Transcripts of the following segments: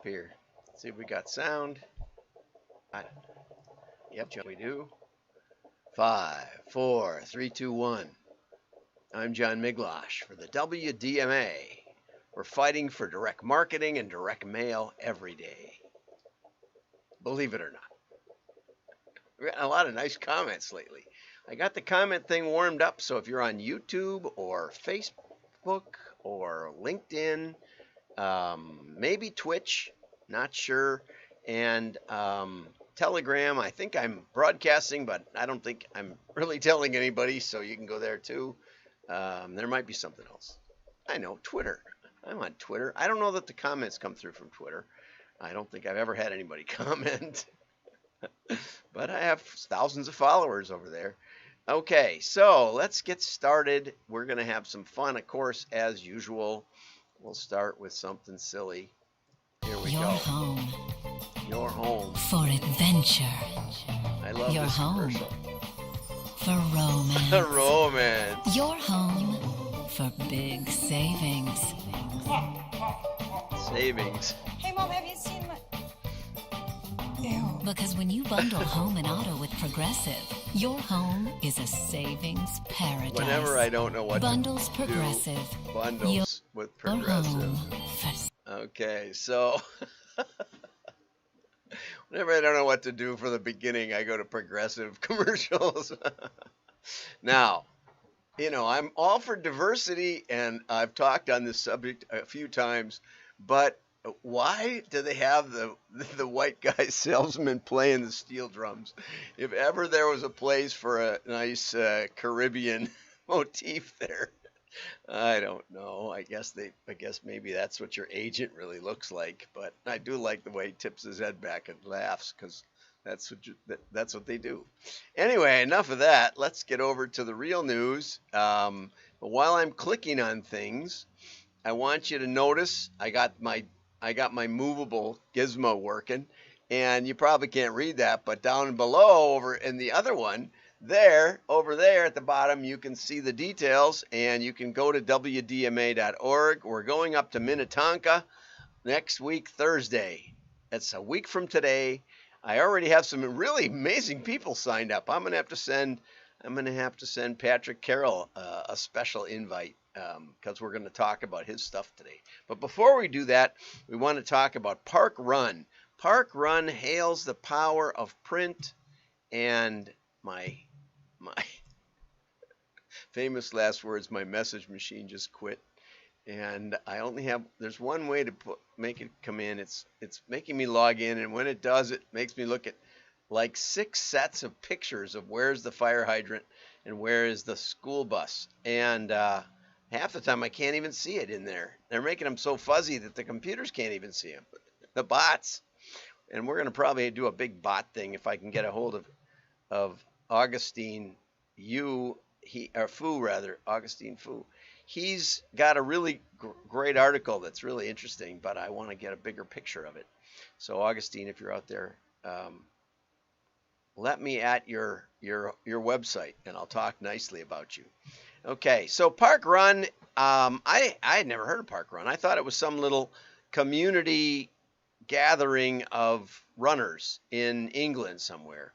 up here. See if we got sound. Yep, we do. 5, 4, 3, 2, 1. I'm John Miglosh for the WDMA. We're fighting for direct marketing and direct mail every day. Believe it or not. We've gotten a lot of nice comments lately. I got the comment thing warmed up, so if you're on YouTube or Facebook or LinkedIn, maybe Twitch, not sure, and Telegram, I think I'm broadcasting, but I don't think I'm really telling anybody, so you can go there too. There might be something else. I know, Twitter. I'm on Twitter. I don't know that the comments come through from Twitter. I don't think I've ever had anybody comment. But I have thousands of followers over there. Okay, so let's get started. We're going to have some fun, of course, as usual. We'll start with something silly. Here we go. Your home. Your home. For adventure. I love Your this home. commercial. For romance. Romance. Your home. For big savings. Savings. Hey, Mom, have you seen my... Ew. Because when you bundle home and auto with Progressive, your home is a savings paradise. Whenever I don't know what Bundles to Progressive. do, bundles with Your Progressive. home. Okay, so whenever I don't know what to do for the beginning, I go to Progressive commercials. Now, you know, I'm all for diversity, and I've talked on this subject a few times, but why do they have the white guy salesman playing the steel drums? If ever there was a place for a nice Caribbean motif there, I don't know. I guess maybe that's what your agent really looks like. But I do like the way he tips his head back and laughs, because that's what they do. Anyway, enough of that. Let's get over to the real news. But while I'm clicking on things, I want you to notice I got my movable gizmo working, and you probably can't read that, but down below over in the other one, over there at the bottom, you can see the details, and you can go to WDMA.org. We're going up to Minnetonka next week, Thursday. It's a week from today. I already have some really amazing people signed up. I'm gonna have to send ParkRun a special invite, because we're going to talk about his stuff today. But before we do that, we want to talk about ParkRun. ParkRun hails the power of print, and my famous last words, my message machine just quit. And I only have, there's one way to make it come in. It's making me log in, and when it does, it makes me look at like 6 sets of pictures of where's the fire hydrant and where is the school bus. And half the time I can't even see it in there. They're making them so fuzzy that the computers can't even see them. The bots. And we're going to probably do a big bot thing if I can get a hold of Augustine Augustine Fu. He's got a really great article that's really interesting, but I want to get a bigger picture of it. So Augustine, if you're out there, let me at your website, and I'll talk nicely about you. Okay, so ParkRun, I had never heard of ParkRun. I thought it was some little community gathering of runners in England somewhere.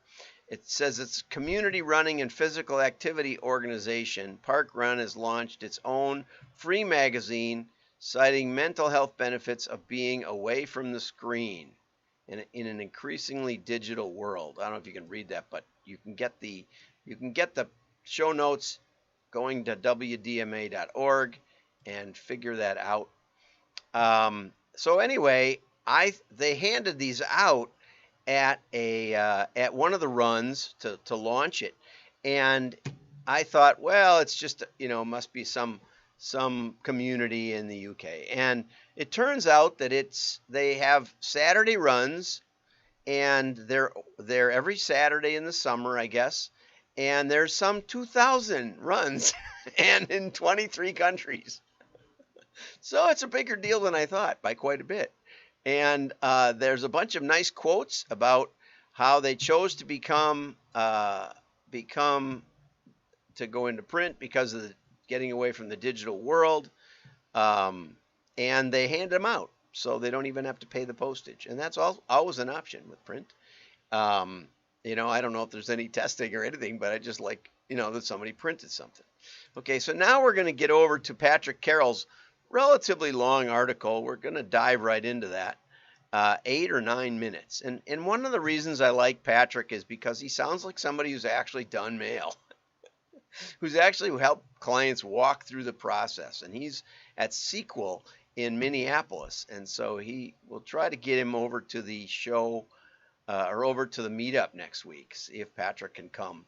It says it's community running and physical activity organization. ParkRun has launched its own free magazine citing mental health benefits of being away from the screen in an increasingly digital world. I don't know if you can read that, but you can get the show notes going to WDMA.org and figure that out. So anyway, they handed these out at one of the runs to launch it, and I thought, well, it's just, must be some community in the UK. And it turns out that they have Saturday runs, and they're every Saturday in the summer, I guess. And there's some 2,000 runs and in 23 countries. So it's a bigger deal than I thought by quite a bit. And there's a bunch of nice quotes about how they chose to to go into print because of getting away from the digital world. And they hand them out. so they don't even have to pay the postage. And that's always an option with print. Um, I don't know if there's any testing or anything, but I just like, that somebody printed something. Okay, so now we're going to get over to ParkRun's relatively long article. We're going to dive right into that. 8 or 9 minutes. And one of the reasons I like Patrick is because he sounds like somebody who's actually done mail, who's actually helped clients walk through the process. And he's at Sequel in Minneapolis. And so we'll try to get him over to the show or over to the meetup next week, see if Patrick can come.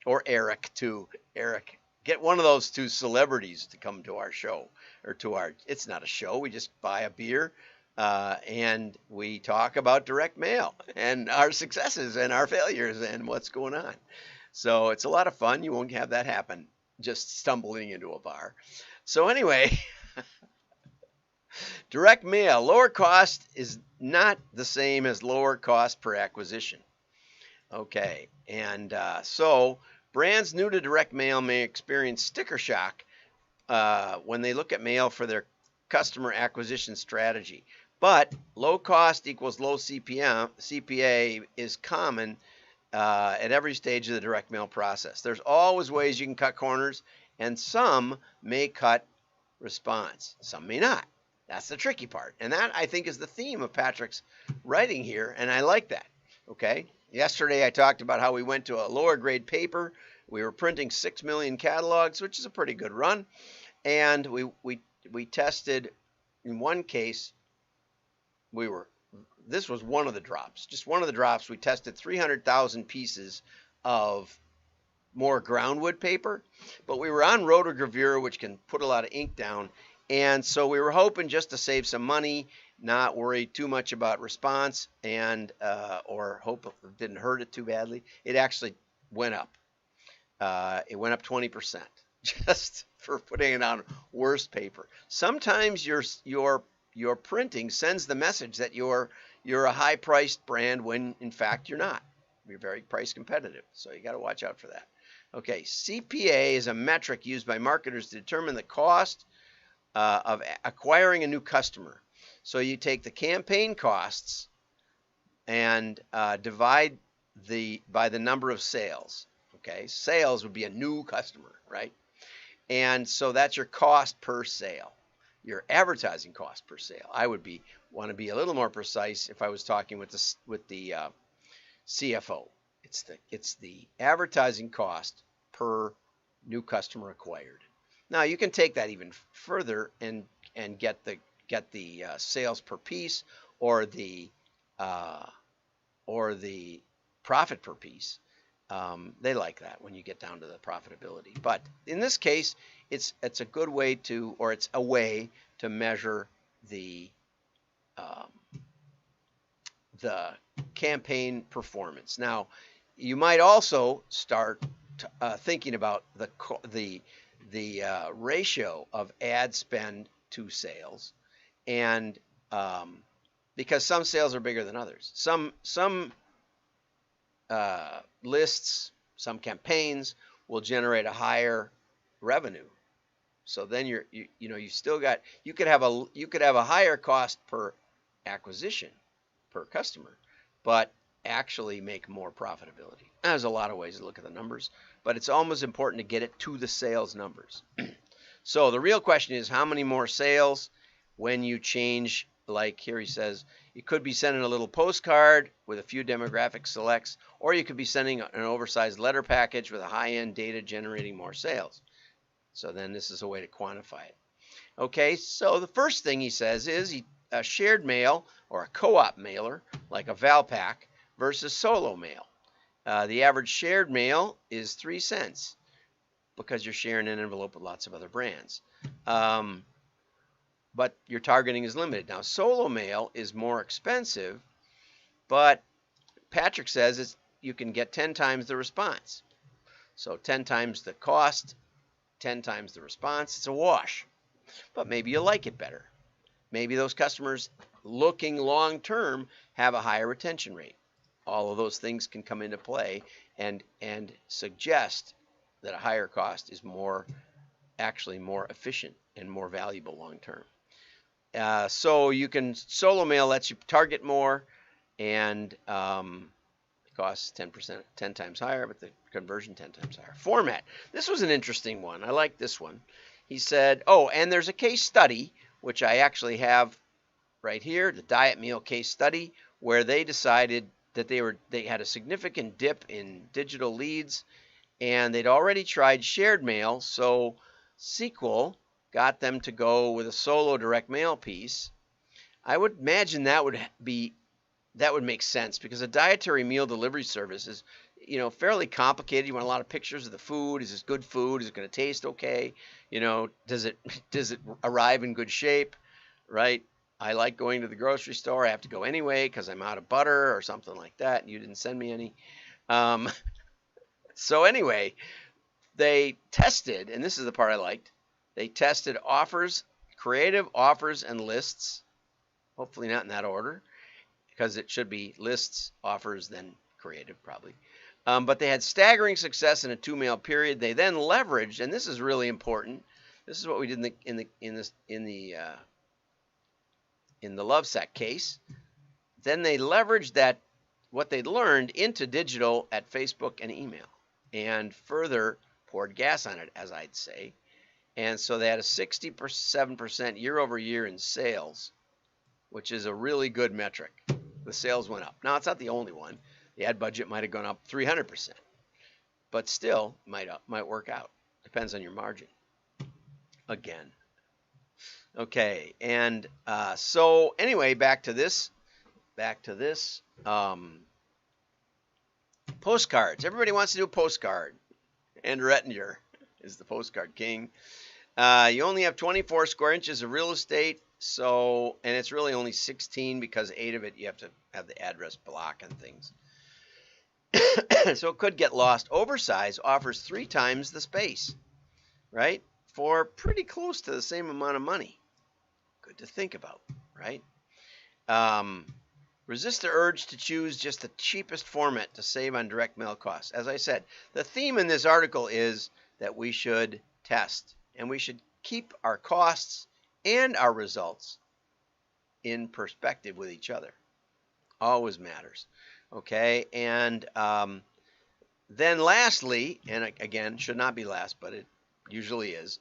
Or Eric, too. Eric, get one of those two celebrities to come to our show. It's not a show, we just buy a beer. And we talk about direct mail and our successes and our failures and what's going on. So it's a lot of fun. You won't have that happen just stumbling into a bar. So anyway, direct mail, lower cost is not the same as lower cost per acquisition. Okay, and so brands new to direct mail may experience sticker shock when they look at mail for their customer acquisition strategy. But low cost equals low CPA is common at every stage of the direct mail process. There's always ways you can cut corners, and some may cut response. Some may not. That's the tricky part. And that, I think, is the theme of Patrick's writing here, and I like that. Okay? Yesterday I talked about how we went to a lower grade paper. We were printing 6 million catalogs, which is a pretty good run. And we tested, in one case, this was one of the drops. Just one of the drops, we tested 300,000 pieces of more groundwood paper, but we were on rotogravure, which can put a lot of ink down, and so we were hoping just to save some money, not worry too much about response, and or hope it didn't hurt it too badly. It actually went up. It went up 20% just for putting it on worse paper. Sometimes your printing sends the message that you're a high-priced brand when in fact you're not. You're very price competitive, so you got to watch out for that. Okay, CPA is a metric used by marketers to determine the cost of acquiring a new customer. So you take the campaign costs and divide by the number of sales. Okay, sales would be a new customer, right? And so that's your cost per sale. Your advertising cost per sale. I would want to be a little more precise if I was talking with the CFO. It's the advertising cost per new customer acquired. Now you can take that even further and get the sales per piece or the profit per piece. They like that when you get down to the profitability. But in this case, it's a good way to, or it's a way to measure the campaign performance. Now, you might also start thinking about the ratio of ad spend to sales, and because some sales are bigger than others. Some lists, some campaigns will generate a higher revenue. So then you could have a higher cost per acquisition per customer, but actually make more profitability. There's a lot of ways to look at the numbers, but it's almost important to get it to the sales numbers. So the real question is, how many more sales when you change? Like here he says, you could be sending a little postcard with a few demographic selects, or you could be sending an oversized letter package with a high-end data generating more sales. So then this is a way to quantify it. Okay, so the first thing he says is a shared mail or a co-op mailer like a Valpak versus solo mail. The average shared mail is 3 cents because you're sharing an envelope with lots of other brands. But your targeting is limited. Now, solo mail is more expensive, but Patrick says you can get 10 times the response. So 10 times the cost, 10 times the response. It's a wash. But maybe you like it better. Maybe those customers looking long term have a higher retention rate. All of those things can come into play and suggest that a higher cost is actually more efficient and more valuable long term. So you can solo mail lets you target more, and it costs 10%, 10 times higher, but the conversion 10 times higher. Format. This was an interesting one. I like this one. He said, oh, and there's a case study, which I actually have right here, the diet meal case study, where they decided that they had a significant dip in digital leads, and they'd already tried shared mail, so SQL got them to go with a solo direct mail piece. I would imagine that would make sense, because a dietary meal delivery service is, fairly complicated. You want a lot of pictures of the food. Is this good food? Is it going to taste okay? Does it arrive in good shape? Right? I like going to the grocery store. I have to go anyway because I'm out of butter or something like that, and you didn't send me any. So anyway, they tested, and this is the part I liked. They tested offers, creative offers, and lists. Hopefully not in that order, because it should be lists, offers, then creative probably. But they had staggering success in a 2-mail period. They then leveraged, and this is really important. This is what we did in the Lovesac case. Then they leveraged what they'd learned into digital at Facebook and email, and further poured gas on it, as I'd say. And so they had a 67% year over year in sales, which is a really good metric. The sales went up. Now, it's not the only one. The ad budget might have gone up 300%, but still might work out. Depends on your margin. Again. Okay, and so anyway, back to this. Postcards. Everybody wants to do a postcard. Andrew Ettinger is the postcard king. You only have 24 square inches of real estate, and it's really only 16 because 8 of it you have to have the address block and things. So it could get lost. Oversize offers 3 times the space, right? For pretty close to the same amount of money. Good to think about, right? Resist the urge to choose just the cheapest format to save on direct mail costs. As I said, the theme in this article is that we should test, and we should keep our costs and our results in perspective with each other. Always matters. Okay, and then lastly, and again, should not be last, but it usually is,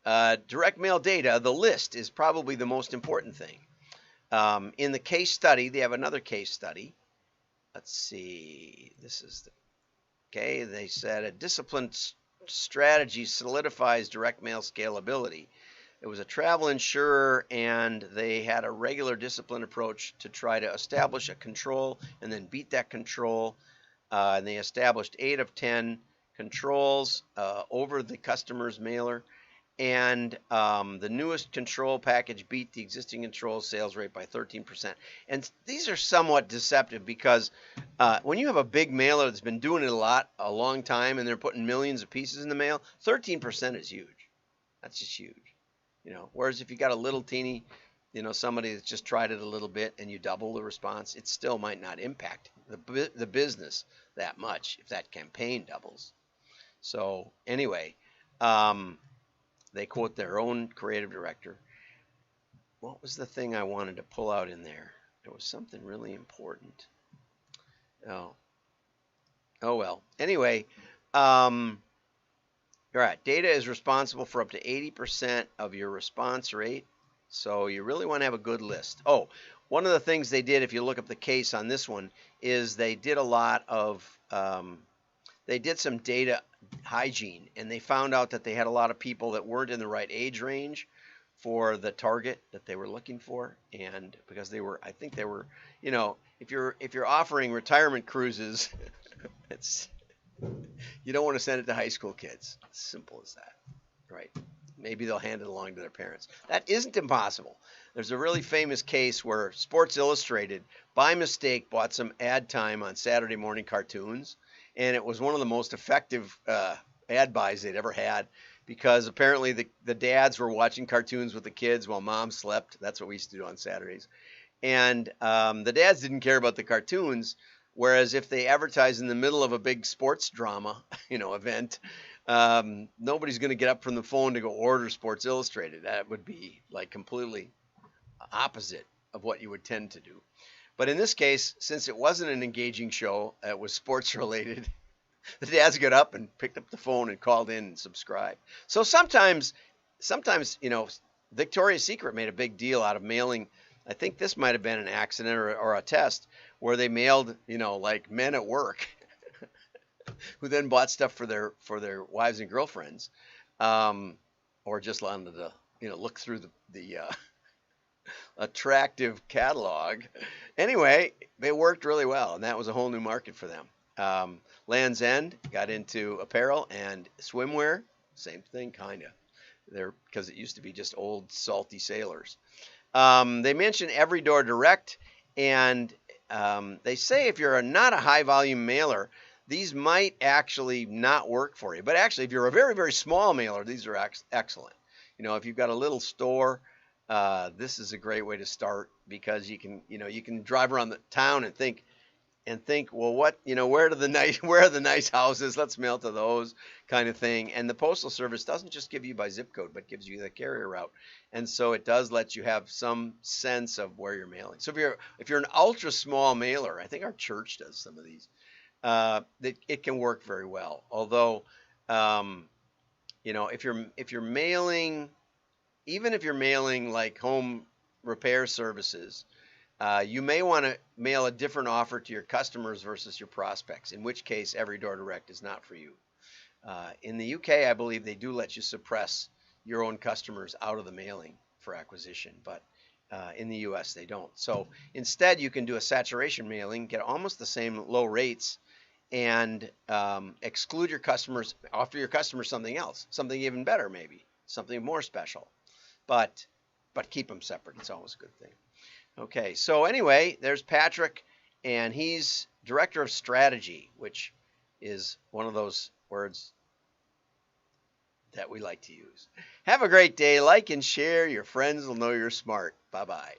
direct mail data, the list is probably the most important thing. In the case study, they have another case study. Let's see, they said a disciplined strategy solidifies direct mail scalability. It was a travel insurer, and they had a regular disciplined approach to try to establish a control and then beat that control. And they established 8 of 10 controls over the customer's mailer. And the newest control package beat the existing control sales rate by 13%. And these are somewhat deceptive, because when you have a big mailer that's been doing it a long time, and they're putting millions of pieces in the mail, 13% is huge. That's just huge. Whereas if you got a little teeny, somebody that's just tried it a little bit and you double the response, it still might not impact the business that much if that campaign doubles. So anyway, they quote their own creative director. What was the thing I wanted to pull out in there? There was something really important. Oh well. Anyway, all right, data is responsible for up to 80% of your response rate, so you really want to have a good list. Oh, one of the things they did, if you look up the case on this one, is they did a lot of, they did some data hygiene, and they found out that they had a lot of people that weren't in the right age range for the target that they were looking for, and because I think they were, if you're offering retirement cruises, you don't want to send it to high school kids. Simple as that, right? Maybe they'll hand it along to their parents. That isn't impossible. There's a really famous case where Sports Illustrated, by mistake, bought some ad time on Saturday morning cartoons, and it was one of the most effective ad buys they'd ever had, because apparently the dads were watching cartoons with the kids while mom slept. That's what we used to do on Saturdays. And the dads didn't care about the cartoons, whereas if they advertise in the middle of a big sports drama, event, nobody's going to get up from the phone to go order Sports Illustrated. That would be like completely opposite of what you would tend to do. But in this case, since it wasn't an engaging show, it was sports related, the dads got up and picked up the phone and called in and subscribed. So sometimes, Victoria's Secret made a big deal out of mailing. I think this might have been an accident or a test where they mailed, like men at work who then bought stuff for their wives and girlfriends, or just wanted to, look through the attractive catalog. Anyway, they worked really well, and that was a whole new market for them. Land's End got into apparel and swimwear, same thing, kind of. Because it used to be just old salty sailors. They mention Every Door Direct, and they say if you're not a high volume mailer, these might actually not work for you. But actually, if you're a very, very small mailer, these are excellent. If you've got a little store, this is a great way to start, because you can drive around the town and think, well, where are the nice houses? Let's mail to those, kind of thing. And the Postal Service doesn't just give you by zip code, but gives you the carrier route. And so it does let you have some sense of where you're mailing. So if you're an ultra small mailer, I think our church does some of these, it can work very well. Although, if you're mailing, even if you're mailing like home repair services, you may want to mail a different offer to your customers versus your prospects, in which case Every Door Direct is not for you. In the UK, I believe they do let you suppress your own customers out of the mailing for acquisition, but in the US they don't. So instead, you can do a saturation mailing, get almost the same low rates, and exclude your customers, offer your customers something else, something even better maybe, something more special, but keep them separate. It's always a good thing. Okay, so anyway, there's Patrick, and he's Director of Strategy, which is one of those words that we like to use. Have a great day. Like and share. Your friends will know you're smart. Bye-bye.